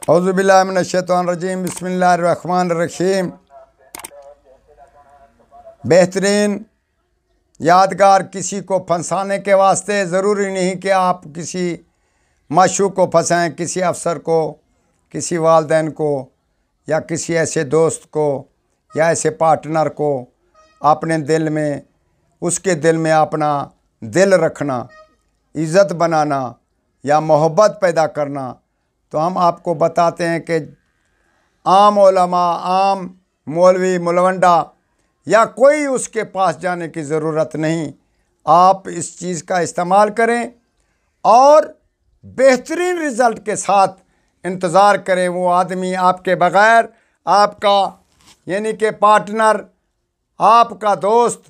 औज़ुबिल्लाहि मिनश्शैतानिर्रजीम बिस्मिल्लाहिर्रहमानिर्रहीम। बेहतरीन यादगार किसी को फंसाने के वास्ते ज़रूरी नहीं कि आप किसी माशूक को फंसाएं, किसी अफसर को, किसी वालिदैन को, या किसी ऐसे दोस्त को या ऐसे पार्टनर को अपने दिल में, उसके दिल में अपना दिल रखना, इज़्ज़त बनाना या मोहब्बत पैदा करना। तो हम आपको बताते हैं कि आम उलमा, आम मौलवी, मुलवंडा या कोई उसके पास जाने की ज़रूरत नहीं। आप इस चीज़ का इस्तेमाल करें और बेहतरीन रिज़ल्ट के साथ इंतज़ार करें। वो आदमी आपके बग़ैर, आपका यानी कि पार्टनर, आपका दोस्त,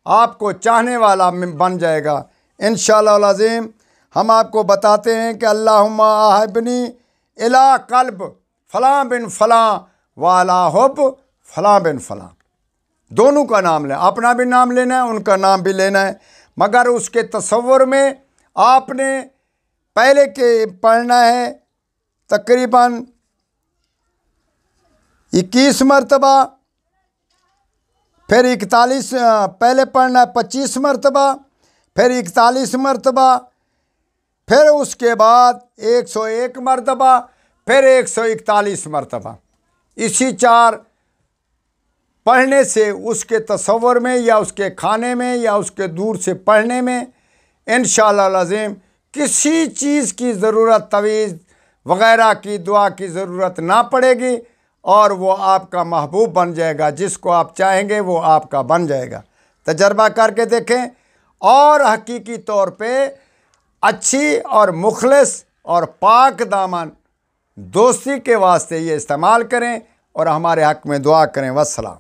आपको चाहने वाला बन जाएगा इंशाअल्लाह अज़ीम। हम आपको बताते हैं कि अल्लाहुम्मा आहबनी इला कल्ब फ़लाँ बिन फ़लाँ वाला हुब फ़लाँ बिन फ़लाँ। दोनों का नाम लें, अपना भी नाम लेना है, उनका नाम भी लेना है, मगर उसके तसव्वुर में आपने पहले के पढ़ना है तकरीबन 21 मरतबा, फिर 41, पहले पढ़ना है 25 मरतबा, फिर 41 मरतबा, फिर उसके बाद 101 मरतबा, फिर 141 मरतबा। इसी 4 पढ़ने से उसके तसव्वुर में या उसके खाने में या उसके दूर से पढ़ने में इंशाअल्लाह अज़ीम किसी चीज़ की ज़रूरत, तवीज़ वग़ैरह की, दुआ की ज़रूरत ना पड़ेगी और वो आपका महबूब बन जाएगा। जिसको आप चाहेंगे वो आपका बन जाएगा। तजर्बा करके देखें और हकीकी तौर पे अच्छी और मुखलिस और पाक दामन दोस्ती के वास्ते ये इस्तेमाल करें और हमारे हक़ में दुआ करें। वस्सलाम।